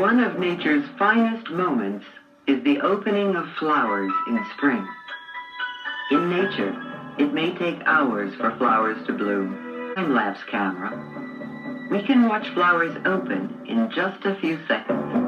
One of nature's finest moments is the opening of flowers in spring. In nature, it may take hours for flowers to bloom. Time-lapse camera, we can watch flowers open in just a few seconds.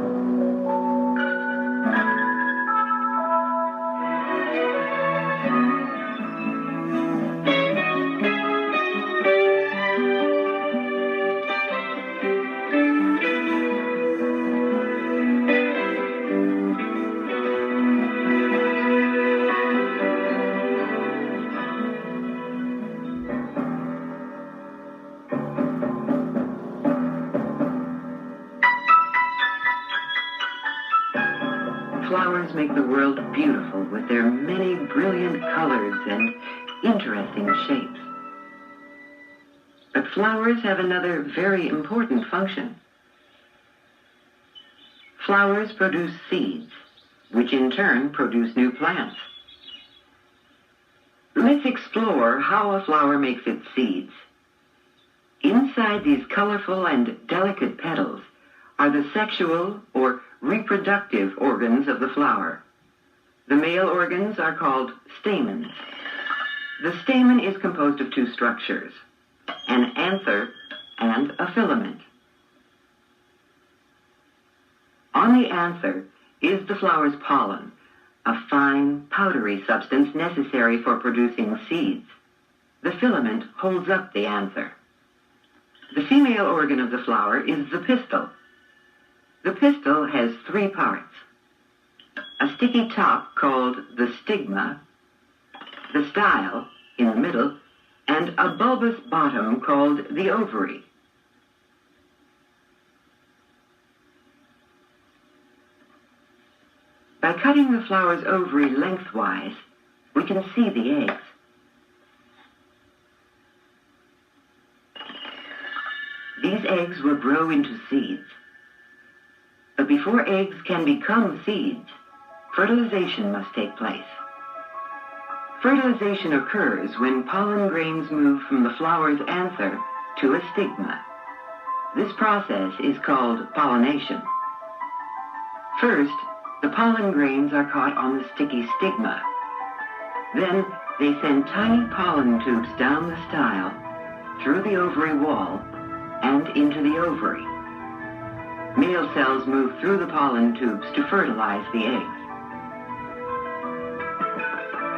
Flowers make the world beautiful with their many brilliant colors and interesting shapes. But flowers have another very important function. Flowers produce seeds, which in turn produce new plants. Let's explore how a flower makes its seeds. Inside these colorful and delicate petals are the sexual or reproductive organs of the flower. The male organs are called stamens. The stamen is composed of two structures, an anther and a filament. On the anther is the flower's pollen, a fine, powdery substance necessary for producing seeds. The filament holds up the anther. The female organ of the flower is the pistil. The pistil has three parts: a sticky top called the stigma, the style in the middle, and a bulbous bottom called the ovary. By cutting the flower's ovary lengthwise, we can see the eggs. These eggs will grow into seeds. But before eggs can become seeds, fertilization must take place. Fertilization occurs when pollen grains move from the flower's anther to a stigma. This process is called pollination. First, the pollen grains are caught on the sticky stigma. Then they send tiny pollen tubes down the style, through the ovary wall, and into the ovary. Male cells move through the pollen tubes to fertilize the eggs.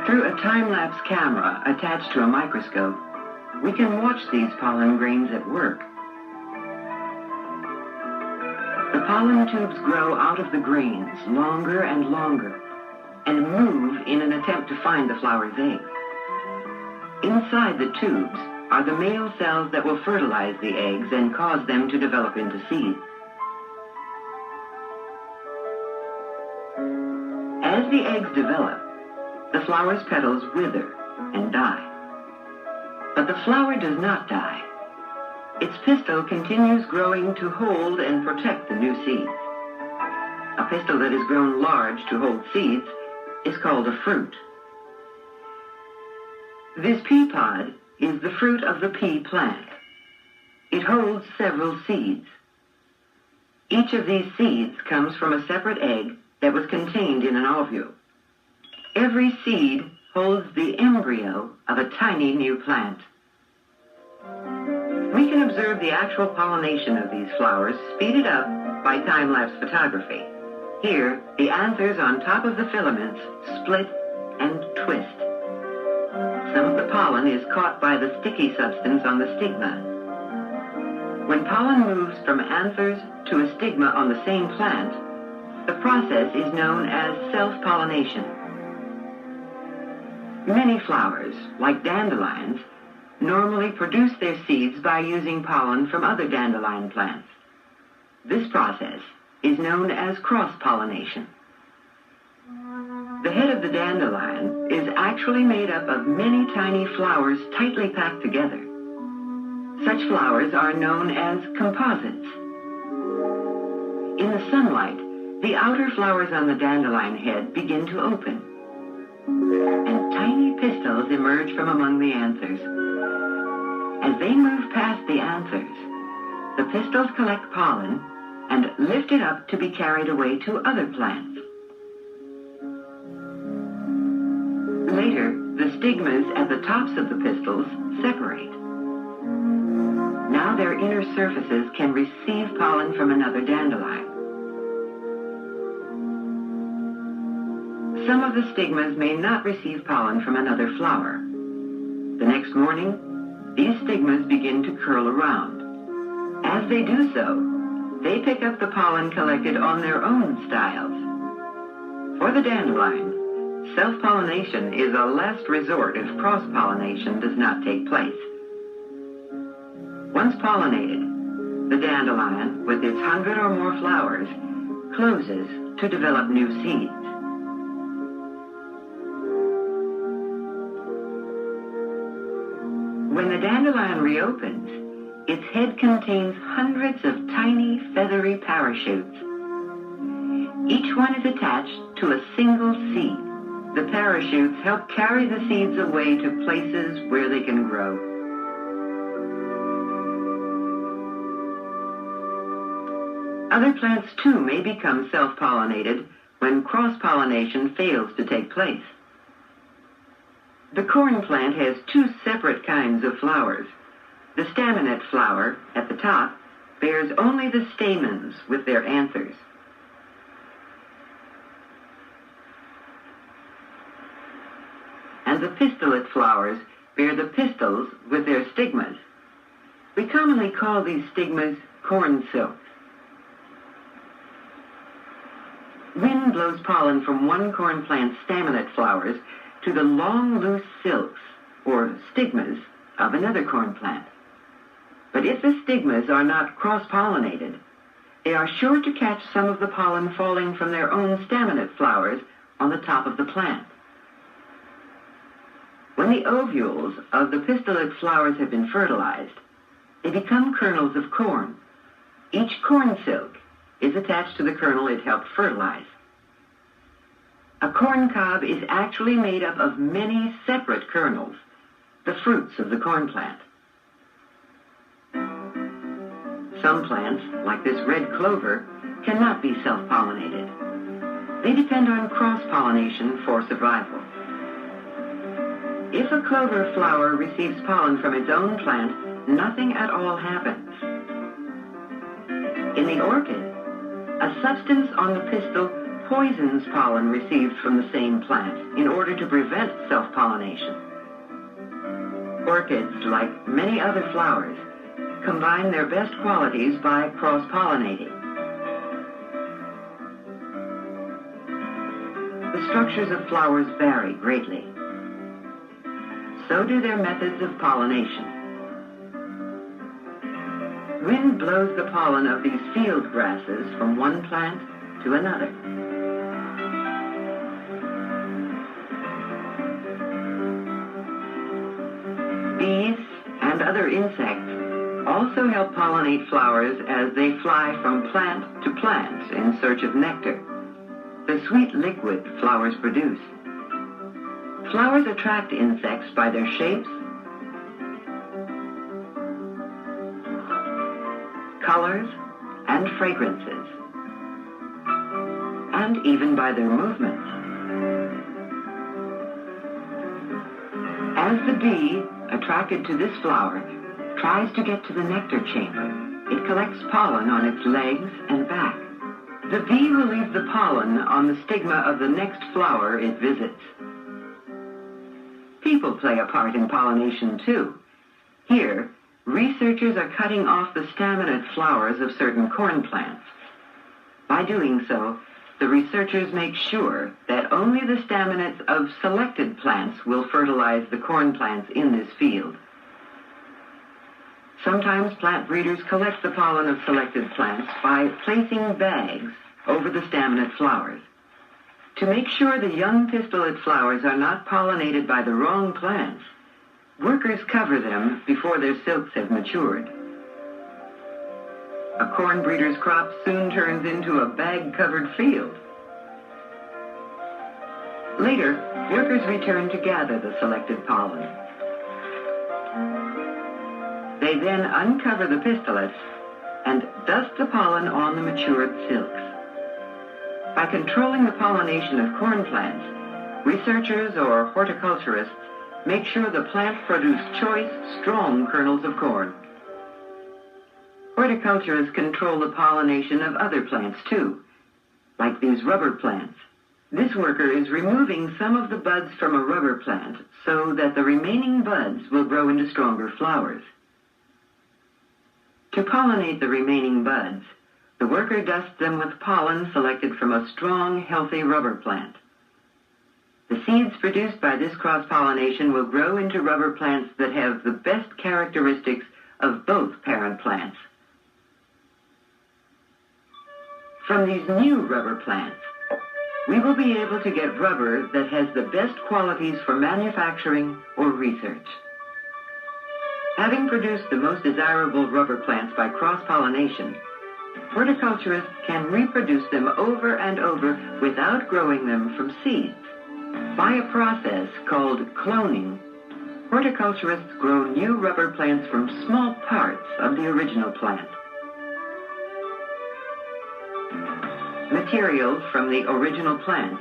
Through a time-lapse camera attached to a microscope, we can watch these pollen grains at work. The pollen tubes grow out of the grains longer and longer and move in an attempt to find the flower's eggs. Inside the tubes are the male cells that will fertilize the eggs and cause them to develop into seeds. As the eggs develop, the flower's petals wither and die. But the flower does not die. Its pistil continues growing to hold and protect the new seeds. A pistil that has grown large to hold seeds is called a fruit. This pea pod is the fruit of the pea plant. It holds several seeds. Each of these seeds comes from a separate egg that was contained in an ovule. Every seed holds the embryo of a tiny new plant. We can observe the actual pollination of these flowers speeded up by time-lapse photography. Here, the anthers on top of the filaments split and twist. Some of the pollen is caught by the sticky substance on the stigma. When pollen moves from anthers to a stigma on the same plant, the process is known as self-pollination. Many flowers, like dandelions, normally produce their seeds by using pollen from other dandelion plants. This process is known as cross-pollination. The head of the dandelion is actually made up of many tiny flowers tightly packed together. Such flowers are known as composites. In the sunlight, the outer flowers on the dandelion head begin to open, and tiny pistils emerge from among the anthers. As they move past the anthers, the pistils collect pollen and lift it up to be carried away to other plants. Later, the stigmas at the tops of the pistils separate. Now their inner surfaces can receive pollen from another dandelion. Some of the stigmas may not receive pollen from another flower. The next morning, these stigmas begin to curl around. As they do so, they pick up the pollen collected on their own styles. For the dandelion, self-pollination is a last resort if cross-pollination does not take place. Once pollinated, the dandelion, with its 100 or more flowers, closes to develop new seeds. When the dandelion reopens, its head contains hundreds of tiny feathery parachutes. Each one is attached to a single seed. The parachutes help carry the seeds away to places where they can grow. Other plants too may become self-pollinated when cross-pollination fails to take place. The corn plant has two separate kinds of flowers. The staminate flower, at the top, bears only the stamens with their anthers. And the pistillate flowers bear the pistils with their stigmas. We commonly call these stigmas corn silks. Wind blows pollen from one corn plant's staminate flowers to the long, loose silks, or stigmas, of another corn plant. But if the stigmas are not cross-pollinated, they are sure to catch some of the pollen falling from their own staminate flowers on the top of the plant. When the ovules of the pistillate flowers have been fertilized, they become kernels of corn. Each corn silk is attached to the kernel it helped fertilize. A corn cob is actually made up of many separate kernels, the fruits of the corn plant. Some plants, like this red clover, cannot be self-pollinated. They depend on cross-pollination for survival. If a clover flower receives pollen from its own plant, nothing at all happens. In the orchid, a substance on the pistil poisons pollen received from the same plant in order to prevent self-pollination. Orchids, like many other flowers, combine their best qualities by cross-pollinating. The structures of flowers vary greatly. So do their methods of pollination. Wind blows the pollen of these field grasses from one plant to another. Bees and other insects also help pollinate flowers as they fly from plant to plant in search of nectar, the sweet liquid flowers produce. Flowers attract insects by their shapes, colors, and fragrances, and even by their movements. As the bee, attracted to this flower, tries to get to the nectar chamber, it collects pollen on its legs and back. The bee will leave the pollen on the stigma of the next flower it visits. People play a part in pollination too. Here, researchers are cutting off the staminate flowers of certain corn plants. By doing so, the researchers make sure that only the staminates of selected plants will fertilize the corn plants in this field. Sometimes plant breeders collect the pollen of selected plants by placing bags over the staminate flowers. To make sure the young pistillate flowers are not pollinated by the wrong plants, workers cover them before their silks have matured. A corn breeder's crop soon turns into a bag-covered field. Later, workers return to gather the selected pollen. They then uncover the pistillets and dust the pollen on the matured silks. By controlling the pollination of corn plants, researchers or horticulturists make sure the plants produce choice, strong kernels of corn. Horticulturists control the pollination of other plants too, like these rubber plants. This worker is removing some of the buds from a rubber plant so that the remaining buds will grow into stronger flowers. To pollinate the remaining buds, the worker dusts them with pollen selected from a strong, healthy rubber plant. The seeds produced by this cross-pollination will grow into rubber plants that have the best characteristics of both parent plants. From these new rubber plants, we will be able to get rubber that has the best qualities for manufacturing or research. Having produced the most desirable rubber plants by cross-pollination, horticulturists can reproduce them over and over without growing them from seeds. By a process called cloning, horticulturists grow new rubber plants from small parts of the original plant. Material from the original plant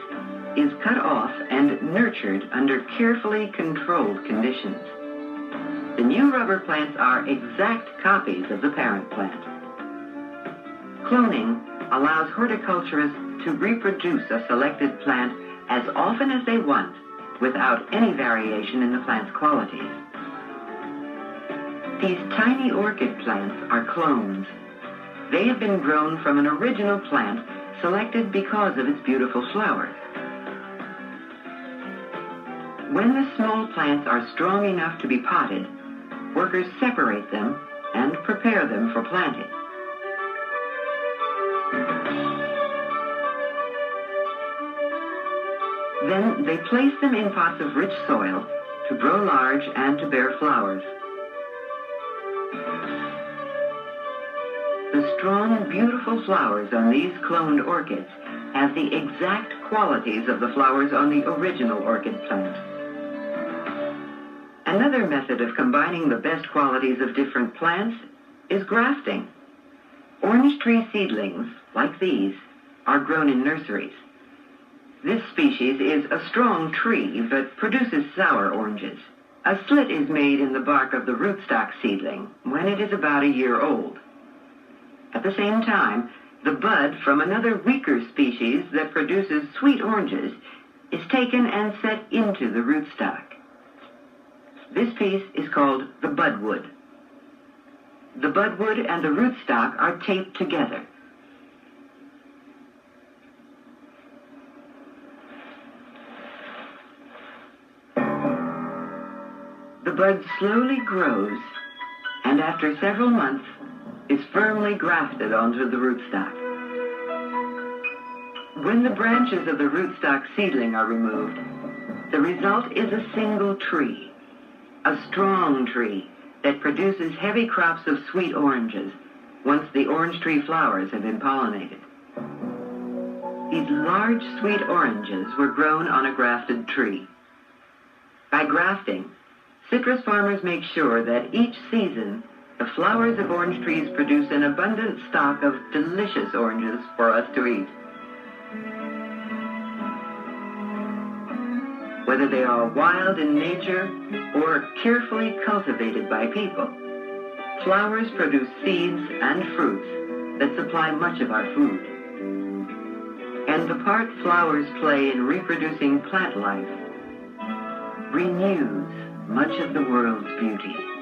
is cut off and nurtured under carefully controlled conditions. The new rubber plants are exact copies of the parent plant. Cloning allows horticulturists to reproduce a selected plant as often as they want without any variation in the plant's qualities. These tiny orchid plants are clones. They have been grown from an original plant selected because of its beautiful flowers. When the small plants are strong enough to be potted, workers separate them and prepare them for planting. Then they place them in pots of rich soil to grow large and to bear flowers. The strong, beautiful flowers on these cloned orchids have the exact qualities of the flowers on the original orchid plant. Another method of combining the best qualities of different plants is grafting. Orange tree seedlings, like these, are grown in nurseries. This species is a strong tree, but produces sour oranges. A slit is made in the bark of the rootstock seedling when it is about a year old. At the same time, the bud from another weaker species that produces sweet oranges is taken and set into the rootstock. This piece is called the budwood. The budwood and the rootstock are taped together. The bud slowly grows, and after several months, is firmly grafted onto the rootstock. When the branches of the rootstock seedling are removed, the result is a single tree, a strong tree that produces heavy crops of sweet oranges once the orange tree flowers have been pollinated. These large sweet oranges were grown on a grafted tree. By grafting, citrus farmers make sure that each season the flowers of orange trees produce an abundant stock of delicious oranges for us to eat. Whether they are wild in nature or carefully cultivated by people, flowers produce seeds and fruits that supply much of our food. And the part flowers play in reproducing plant life renews much of the world's beauty.